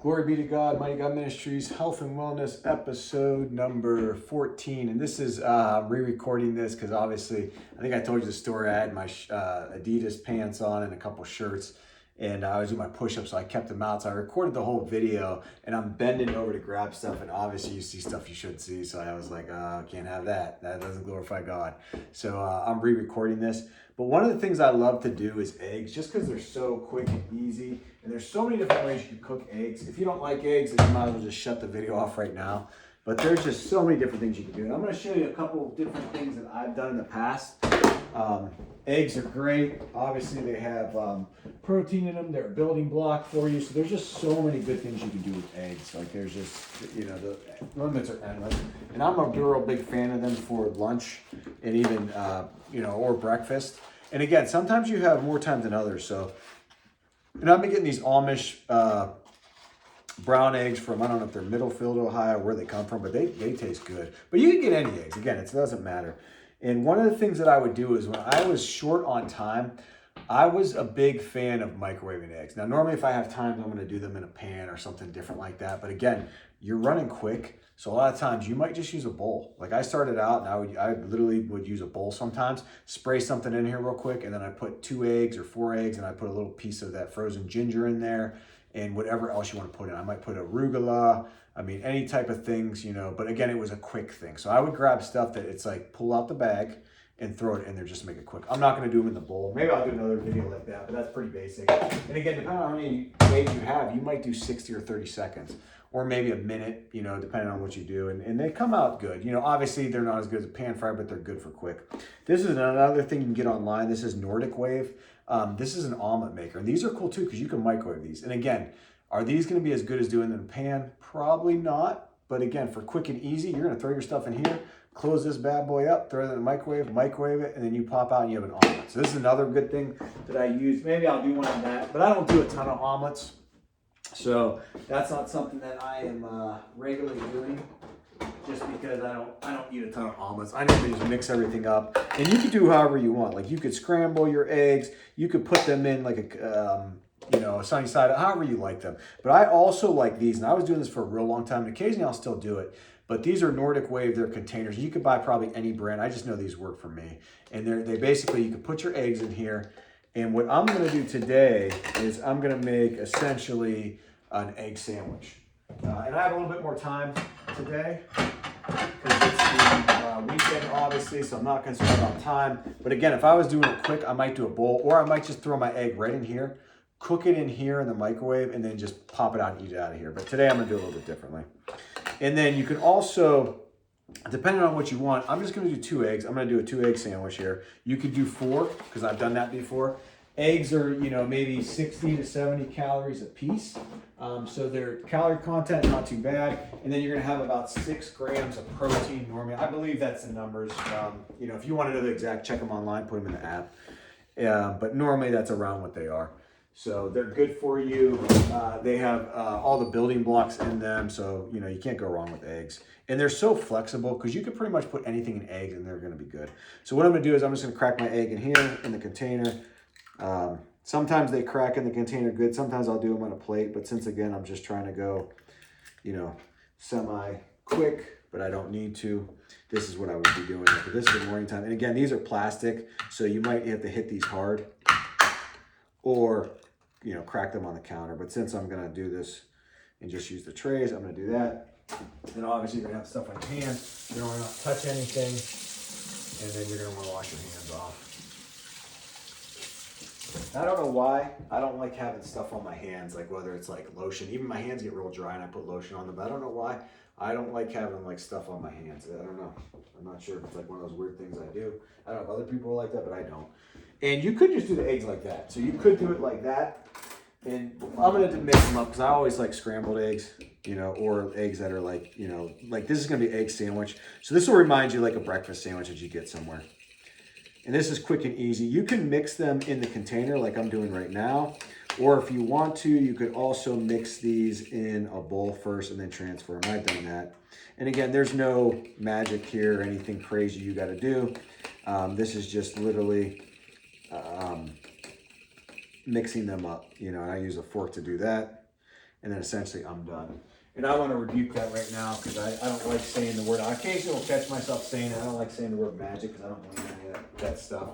Glory be to God, Mighty God Ministries, Health and Wellness, episode number 14. And this is re-recording this because obviously, I think I told you the story. I had my Adidas pants on and a couple shirts, and I was doing my push-ups, so I kept them out. So I recorded the whole video, and I'm bending over to grab stuff, and obviously you see stuff you shouldn't see. So I was like, can't have that. That doesn't glorify God. So I'm re-recording this. But one of the things I love to do is eggs, just because they're so quick and easy. And there's so many different ways you can cook eggs. If you don't like eggs, then you might as well just shut the video off right now. But there's just so many different things you can do. And I'm going to show you a couple of different things that I've done in the past. Eggs are great. Obviously, they have protein in them. They're a building block for you. So there's just so many good things you can do with eggs. Like there's just, the limits are endless. And I'm a real big fan of them for lunch and even, or breakfast. And again, sometimes you have more time than others. So, and I've been getting these Amish brown eggs from, I don't know if they're Middlefield, Ohio, where they come from, but they taste good. But you can get any eggs. Again, it doesn't matter. And one of the things that I would do is when I was short on time, I was a big fan of microwaving eggs. Now, normally if I have time, I'm going to do them in a pan or something different like that. But again, you're running quick. So a lot of times you might just use a bowl. Like I started out and I literally would use a bowl sometimes, spray something in here real quick. And then I put 2 eggs or 4 eggs and I put a little piece of that frozen ginger in there and whatever else you want to put in. I might put arugula. I mean, any type of things, but again, it was a quick thing. So I would grab stuff that it's like pull out the bag and throw it in there just to make it quick. I'm not going to do them in the bowl. Maybe I'll do another video like that, but that's pretty basic. And again, depending on how many eggs you have, you might do 60 or 30 seconds or maybe a minute, depending on what you do. And they come out good. Obviously they're not as good as a pan fry, but they're good for quick. This is another thing you can get online. This is Nordic Wave. This is an omelet maker. And these are cool too because you can microwave these. And again, are these going to be as good as doing them in a pan? Probably not. But again, for quick and easy, you're going to throw your stuff in here, close this bad boy up, throw it in the microwave it, and then you pop out and you have an omelet. So this is another good thing that I use. Maybe I'll do one on that, but I don't do a ton of omelets. So that's not something that I am regularly doing just because I don't eat a ton of omelets. I normally just mix everything up. And you can do however you want. Like you could scramble your eggs. You could put them in like a sunny side, however you like them. But I also like these, and I was doing this for a real long time, and occasionally I'll still do it. But these are Nordic Wave, they're containers. You could buy probably any brand. I just know these work for me. And they basically, you can put your eggs in here. And what I'm gonna do today is I'm gonna make essentially an egg sandwich. And I have a little bit more time today because it's the weekend, obviously, so I'm not concerned about time. But again, if I was doing it quick, I might do a bowl, or I might just throw my egg right in here, cook it in here in the microwave, and then just pop it out and eat it out of here. But today I'm gonna do it a little bit differently. And then you can also, depending on what you want, I'm just gonna do 2 eggs. I'm gonna do a 2-egg sandwich here. You could do 4, because I've done that before. Eggs are, maybe 60 to 70 calories a piece. So their calorie content, not too bad. And then you're gonna have about 6 grams of protein normally. I believe that's the numbers. If you want to know the exact, check them online, put them in the app. But normally that's around what they are. So they're good for you. They have all the building blocks in them. So, you can't go wrong with eggs. And they're so flexible because you can pretty much put anything in eggs and they're going to be good. So what I'm going to do is I'm just going to crack my egg in here in the container. Sometimes they crack in the container good. Sometimes I'll do them on a plate. But since, again, I'm just trying to go, semi-quick, but I don't need to. This is what I would be doing. But this is the morning time. And again, these are plastic. So you might have to hit these hard or crack them on the counter. But since I'm gonna do this and just use the trays, I'm gonna do that. Then obviously you're gonna have stuff on your hands. You don't wanna touch anything. And then you're gonna wanna wash your hands off. I don't know why I don't like having stuff on my hands, like whether it's like lotion. Even my hands get real dry and I put lotion on them, but I don't know why I don't like having like stuff on my hands. I don't know. I'm not sure if it's like one of those weird things I do. I don't know if other people are like that, but I don't. And you could just do the eggs like that. So you could do it like that. And I'm going to mix them up because I always like scrambled eggs, or eggs that are like, like this is going to be egg sandwich. So this will remind you like a breakfast sandwich that you get somewhere. And this is quick and easy. You can mix them in the container like I'm doing right now. Or if you want to, you could also mix these in a bowl first and then transfer them. I've done that. And again, there's no magic here or anything crazy you got to do. This is just literally mixing them up, and I use a fork to do that. and then essentially I'm done. And I want to rebuke that right now because I don't like saying the word. I occasionally will catch myself saying it. I don't like saying the word magic because I don't believe in any of that stuff.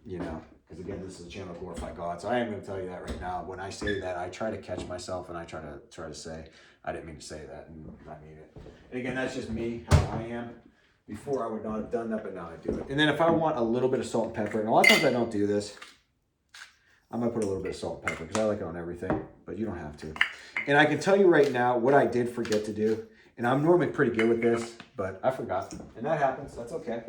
You know, because again, this is a channel to glorify God. So I am going to tell you that right now. When I say that, I try to catch myself and I try to say, I didn't mean to say that, and I mean it. And again, that's just me, how I am. Before I would not have done that, but now I do it. And then if I want a little bit of salt and pepper, and a lot of times I don't do this, I'm gonna put a little bit of salt and pepper because I like it on everything, but you don't have to. And I can tell you right now what I did forget to do, and I'm normally pretty good with this, but I forgot, and that happens, that's okay.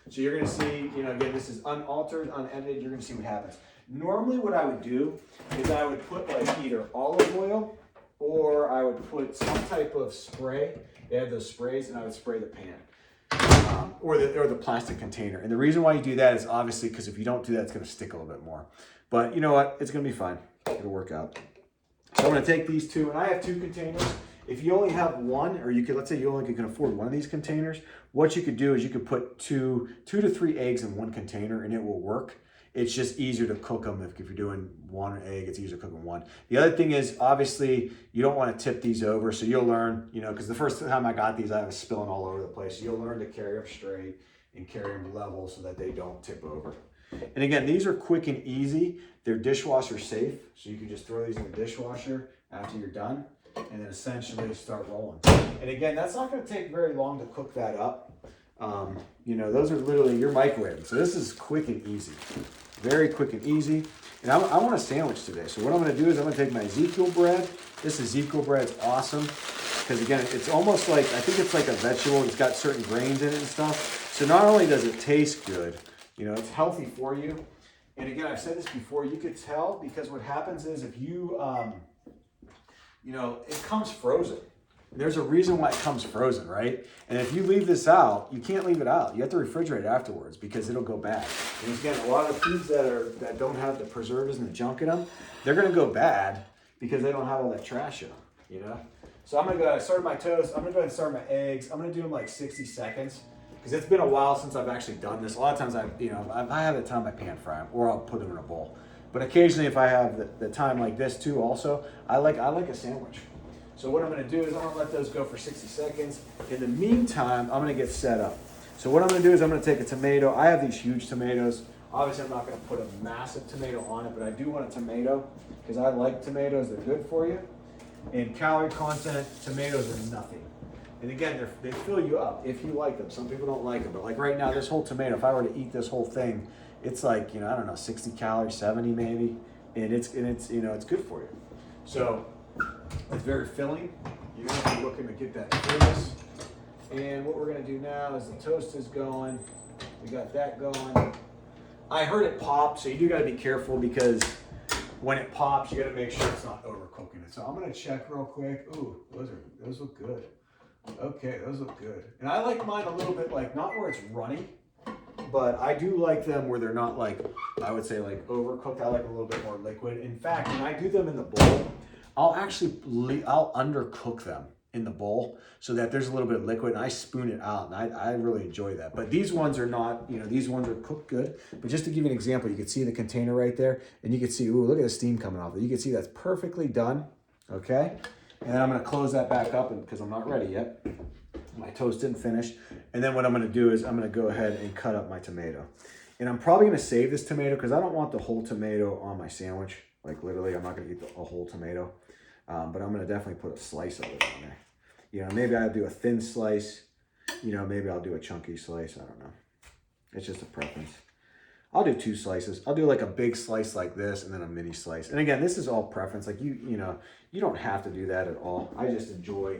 So you're gonna see, you know, again, this is unaltered, unedited, you're gonna see what happens. Normally what I would do is I would put like either olive oil or I would put some type of spray. They have those sprays, and I would spray the pan. Or the plastic container. And the reason why you do that is obviously because if you don't do that, it's going to stick a little bit more. But you know what? It's going to be fine. It'll work out. So I'm going to take these two, and I have 2 containers. If you only have one, or you could, let's say you only can afford one of these containers, what you could do is you could put two to three eggs in one container, and it will work. It's just easier to cook them if you're doing one egg, it's easier to cook them one. The other thing is, obviously, you don't want to tip these over, so you'll learn, you know, because the first time I got these, I was spilling all over the place. You'll learn to carry them straight and carry them level so that they don't tip over. And again, these are quick and easy. They're dishwasher safe, so you can just throw these in the dishwasher after you're done, and then essentially start rolling. And again, that's not going to take very long to cook that up. You know, those are literally your microwave. So this is quick and easy. Very quick and easy. And I want a sandwich today. So what I'm going to do is I'm going to take my Ezekiel bread. This Ezekiel bread is awesome because, again, it's almost like, I think it's like a vegetable. It's got certain grains in it and stuff. So not only does it taste good, you know, it's healthy for you. And again, I've said this before, you could tell because what happens is if you, you know, it comes frozen. There's a reason why it comes frozen, right? And if you leave this out, you can't leave it out. You have to refrigerate it afterwards because it'll go bad. And again, a lot of foods that don't have the preservatives and the junk in them, they're gonna go bad because they don't have all that trash in them, you know? So I'm gonna go, I started my toast, I'm gonna go ahead and start my eggs. I'm gonna do them like 60 seconds because it's been a while since I've actually done this. A lot of times I have the time I pan fry them or I'll put them in a bowl. But occasionally if I have the time like this too also, I like a sandwich. So what I'm going to do is I'm going to let those go for 60 seconds. In the meantime, I'm going to get set up. So what I'm going to do is I'm going to take a tomato. I have these huge tomatoes. Obviously, I'm not going to put a massive tomato on it, but I do want a tomato because I like tomatoes. They're good for you. And calorie content, tomatoes are nothing. And again, they fill you up if you like them. Some people don't like them, but like right now, this whole tomato, if I were to eat this whole thing, it's like, you know, I don't know, 60 calories, 70 maybe. And it's you know, it's good for you. So it's very filling. You're going to be looking to get that fullness. And what we're going to do now is the toast is going. We got that going. I heard it pop, so you do got to be careful because when it pops, you got to make sure it's not overcooking it. So I'm going to check real quick. Ooh, those look good. Okay, those look good. And I like mine a little bit like not where it's runny, but I do like them where they're not like, I would say like overcooked. I like a little bit more liquid. In fact, when I do them in the bowl, I'll undercook them in the bowl so that there's a little bit of liquid and I spoon it out, and I really enjoy that. But these ones are not, you know, these ones are cooked good. But just to give you an example, you can see the container right there and you can see, ooh, look at the steam coming off it. You can see that's perfectly done, okay? And then I'm gonna close that back up because I'm not ready yet. My toast didn't finish. And then what I'm gonna do is I'm gonna go ahead and cut up my tomato. And I'm probably gonna save this tomato because I don't want the whole tomato on my sandwich. Like literally, I'm not gonna eat a whole tomato. But I'm gonna definitely put a slice of it on there. You know, maybe I'll do a thin slice. You know, maybe I'll do a chunky slice. I don't know. It's just a preference. I'll do 2 slices. I'll do like a big slice like this and then a mini slice. And again, this is all preference. Like you know, you don't have to do that at all. I just enjoy.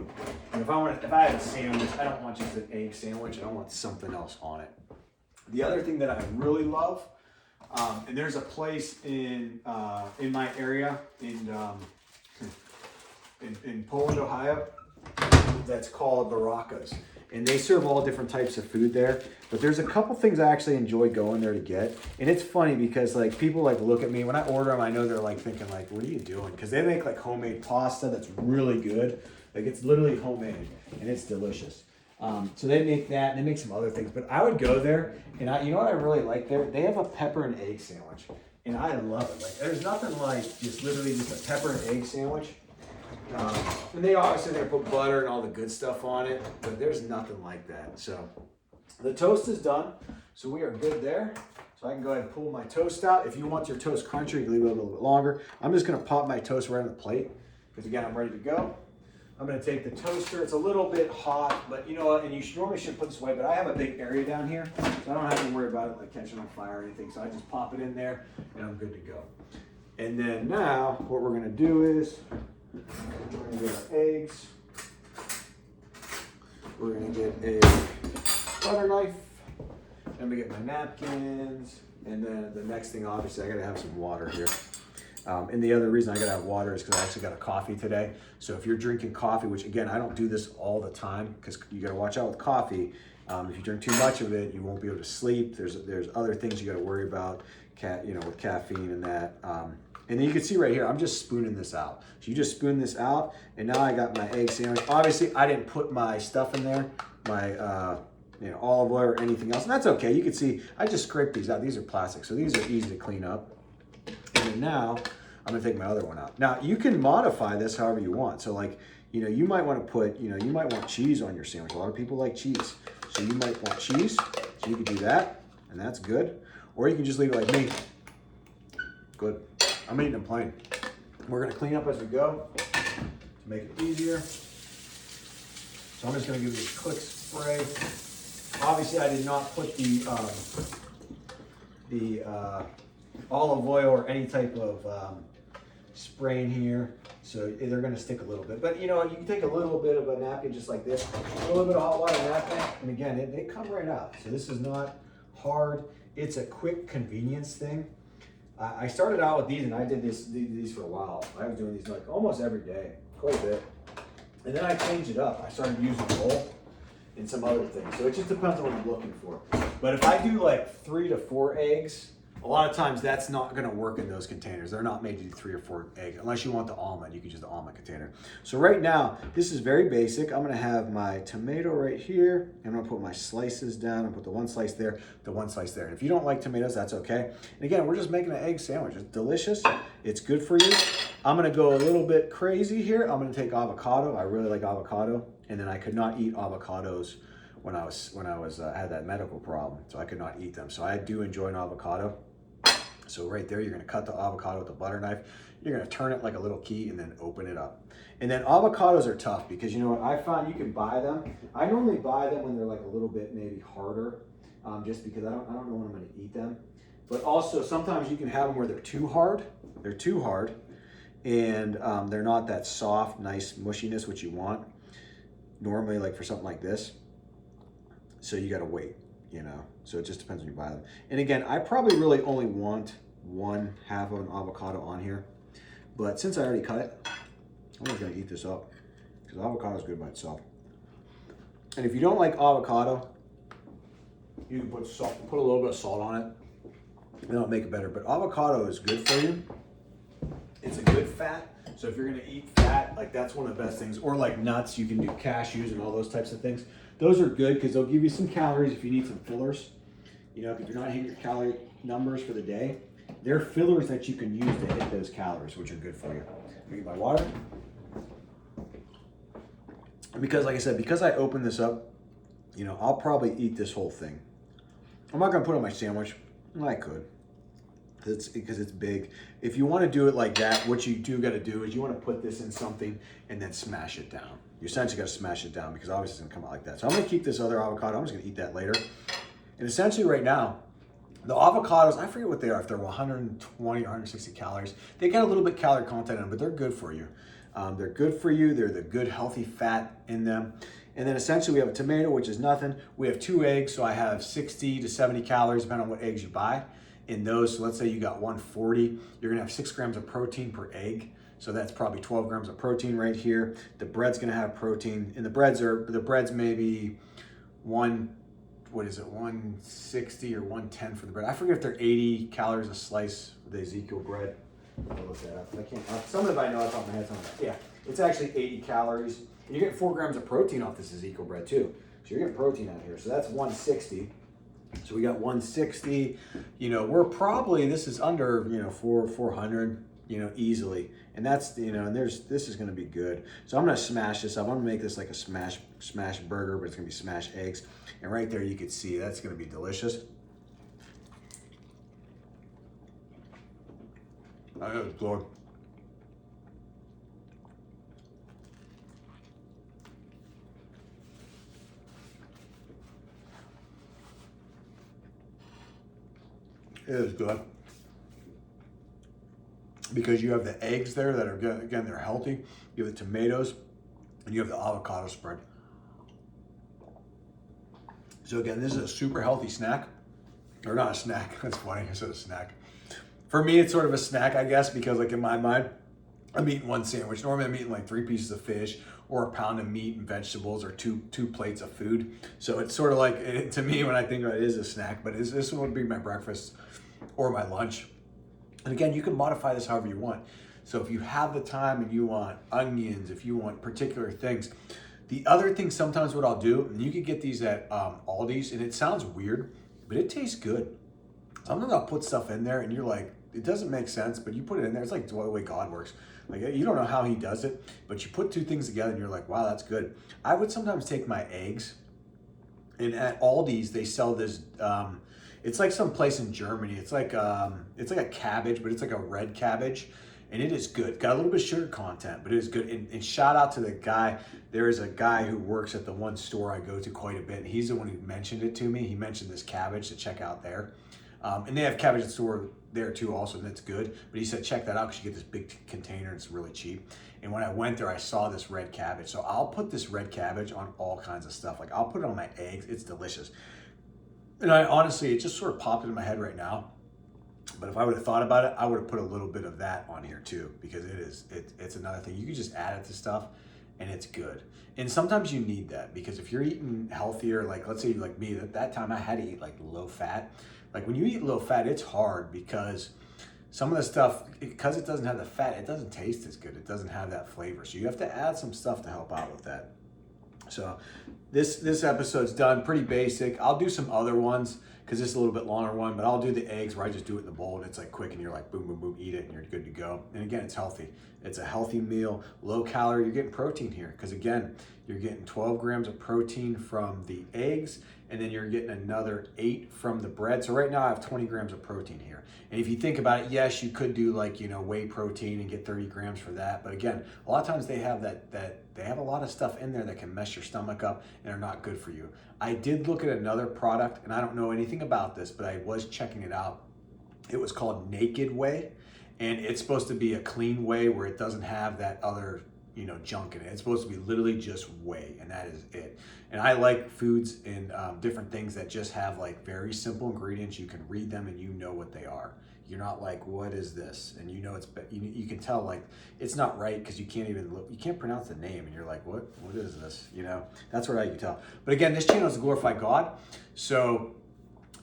And if I have a sandwich, I don't want just an egg sandwich. I want something else on it. The other thing that I really love, and there's a place in my area in Poland, Ohio, that's called Baraka's. And they serve all different types of food there. But there's a couple things I actually enjoy going there to get. And it's funny because like people like look at me when I order them, I know they're like thinking like, what are you doing? Because they make like homemade pasta that's really good. Like it's literally homemade and it's delicious. So they make that and they make some other things. But I would go there and you know what I really like there? They have a pepper and egg sandwich. And I love it. Like there's nothing like just literally just a pepper and egg sandwich. And they obviously they're gonna put butter and all the good stuff on it, but there's nothing like that. So the toast is done, so we are good there. So I can go ahead and pull my toast out. If you want your toast crunchy, you can leave it a little bit longer. I'm just gonna pop my toast right on the plate because again, I'm ready to go. I'm gonna take the toaster. It's a little bit hot, but you know what, and you normally shouldn't put this away, but I have a big area down here, so I don't have to worry about it like catching on fire or anything. So I just pop it in there and I'm good to go. And then now what we're gonna do is we're gonna get our eggs. We're gonna get a butter knife. I'm gonna get my napkins. And then the next thing, obviously, I gotta have some water here. And the other reason I gotta have water is because I actually got a coffee today. So if you're drinking coffee, which again, I don't do this all the time because you gotta watch out with coffee. If you drink too much of it, you won't be able to sleep. There's other things you gotta worry about, with caffeine and that. And then you can see right here, I'm just spooning this out. So you just spoon this out, and now I got my egg sandwich. Obviously, I didn't put my stuff in there, my olive oil or anything else, and that's okay. You can see, I just scraped these out. These are plastic, so these are easy to clean up. And then now, I'm gonna take my other one out. Now, you can modify this however you want. So like, you might wanna put, you might want cheese on your sandwich. A lot of people like cheese. So you might want cheese, so you can do that, and that's good. Or you can just leave it like me. Good. I'm eating them plain. We're gonna clean up as we go to make it easier. So I'm just gonna give this a quick spray. Obviously, I did not put the olive oil or any type of spray in here, so they're gonna stick a little bit. But you can take a little bit of a napkin just like this, a little bit of hot water napkin, and again, they come right out. So this is not hard. It's a quick convenience thing. I started out with these, and I did these for a while. I was doing these like almost every day, quite a bit. And then I changed it up. I started using roll and some other things. So it just depends on what I'm looking for. But if I do like 3 to 4 eggs, a lot of times that's not gonna work in those containers. They're not made to do 3 or 4 eggs. Unless you want the almond, you can use the almond container. So right now, this is very basic. I'm gonna have my tomato right here. I'm gonna put my slices down. and put the one slice there, the one slice there. And if you don't like tomatoes, that's okay. And again, we're just making an egg sandwich. It's delicious, it's good for you. I'm gonna go a little bit crazy here. I'm gonna take avocado. I really like avocado. And then I could not eat avocados when I had that medical problem. So I could not eat them. So I do enjoy an avocado. So right there, you're gonna cut the avocado with a butter knife. You're gonna turn it like a little key and then open it up. And then avocados are tough because you know what, I found you can buy them. I normally buy them when they're like a little bit maybe harder, just because I don't know when I'm gonna eat them. But also sometimes you can have them where they're too hard. They're too hard and they're not that soft, nice mushiness, which you want normally like for something like this. So you gotta wait. So it just depends when you buy them. And again, I probably really only want 1/2 of an avocado on here, but since I already cut it, I'm just gonna eat this up because avocado is good by itself. And if you don't like avocado, you can put salt, put a little bit of salt on it, and it'll make it better. But avocado is good for you. It's a good fat. So if you're gonna eat fat, like that's one of the best things. Or like nuts, you can do cashews and all those types of things. Those are good because they'll give you some calories if you need some fillers. If you're not hitting your calorie numbers for the day, they're fillers that you can use to hit those calories, which are good for you. I'm gonna get my water. And because, like I said, because I opened this up, I'll probably eat this whole thing. I'm not gonna put it on my sandwich. I could. Because it's big. If you want to do it like that, what you do got to do is you want to put this in something and then smash it down. You essentially got to smash it down because obviously it's going to come out like that. So I'm going to keep this other avocado. I'm just going to eat that later. And essentially right now, the avocados, I forget what they are, if they're 120 or 160 calories. They got a little bit calorie content in them, but they're good for you. They're good for you. They're the good healthy fat in them. And then essentially we have a tomato, which is nothing. We have 2 eggs, so I have 60 to 70 calories, depending on what eggs you buy. In those, so let's say you got 140, you're gonna have 6 grams of protein per egg. So that's probably 12 grams of protein right here. The bread's gonna have protein, and the bread's maybe 160 or 110 for the bread. I forget if they're 80 calories a slice for the Ezekiel bread. I'll look that up. I can't. Some of it I know off the top of my head. Some of it, yeah, it's actually 80 calories. And you get 4 grams of protein off this Ezekiel bread too. So you're getting protein out here. So that's 160. So we got 160, we're probably, this is under, 400. easily. And that's, and this is going to be good. So I'm going to smash this up. I'm going to make this like a smash burger, but it's going to be smashed eggs. And right there, you can see that's going to be delicious. I know it's good. It is good. Because you have the eggs there that are, again, they're healthy. You have the tomatoes, and you have the avocado spread. So again, this is a super healthy snack. Or not a snack, that's funny, I said a snack. For me, it's sort of a snack, I guess, because like in my mind, I'm eating one sandwich. Normally I'm eating like 3 pieces of fish or a pound of meat and vegetables or two plates of food. So it's sort of like, to me, when I think about it, it is a snack, but this would be my breakfast or my lunch. And again, you can modify this however you want. So if you have the time and you want onions, if you want particular things. The other thing sometimes what I'll do, and you can get these at Aldi's, and it sounds weird, but it tastes good. Sometimes I'll put stuff in there and you're like, it doesn't make sense, but you put it in there. It's like the way God works. Like, you don't know how he does it, but you put two things together and you're like, wow, that's good. I would sometimes take my eggs, and at Aldi's, they sell this, it's like some place in Germany. It's like a cabbage, but it's like a red cabbage. And it is good. Got a little bit of sugar content, but it is good. And shout out to the guy. There is a guy who works at the one store I go to quite a bit. And he's the one who mentioned it to me. He mentioned this cabbage to check out there. And they have cabbage at the store there too also, and that's good. But he said, check that out because you get this big container and it's really cheap. And when I went there, I saw this red cabbage. So I'll put this red cabbage on all kinds of stuff. Like I'll put it on my eggs. It's delicious. And I honestly, it just sort of popped into my head right now. But if I would have thought about it, I would have put a little bit of that on here too, because it's another thing. You can just add it to stuff and it's good. And sometimes you need that, because if you're eating healthier, like let's say like me, that time I had to eat like low fat. Like when you eat low fat, it's hard because some of the stuff, because it doesn't have the fat, it doesn't taste as good. It doesn't have that flavor. So you have to add some stuff to help out with that. So this episode's done, pretty basic. I'll do some other ones because this is a little bit longer one, but I'll do the eggs where I just do it in the bowl and it's like quick and you're like boom, boom, boom, eat it and you're good to go. And again, it's healthy. It's a healthy meal, low calorie. You're getting protein here because again, you're getting 12 grams of protein from the eggs, and then you're getting another 8 from the bread. So right now I have 20 grams of protein here. And if you think about it, yes, you could do like, whey protein and get 30 grams for that. But again, a lot of times they have that they have a lot of stuff in there that can mess your stomach up and are not good for you. I did look at another product, and I don't know anything about this, but I was checking it out. It was called Naked Whey, and it's supposed to be a clean whey where it doesn't have that other junk in it. It's supposed to be literally just whey, and that is it. And I like foods and different things that just have like very simple ingredients. You can read them and you know what they are. You're not like, what is this? And it's you can tell like it's not right because you can't even look, you can't pronounce the name, and you're like, what is this? That's what I can tell. But again, this channel is to glorify God. So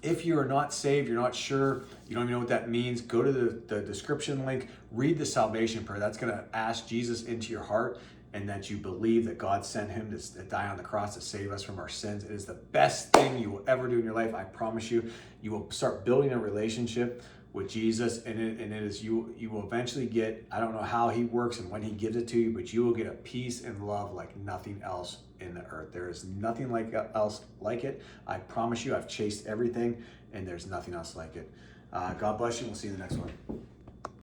if you are not saved, you're not sure, you don't even know what that means, go to the description link, read the salvation prayer. That's going to ask Jesus into your heart, and that you believe that God sent him to die on the cross to save us from our sins. It is the best thing you will ever do in your life. I promise you. You will start building a relationship with Jesus, and it is you will eventually get, I don't know how he works and when he gives it to you, but you will get a peace and love like nothing else in the earth. There is nothing else like it. I promise you. I've chased everything, and there's nothing else like it. God bless you. We'll see you in the next one.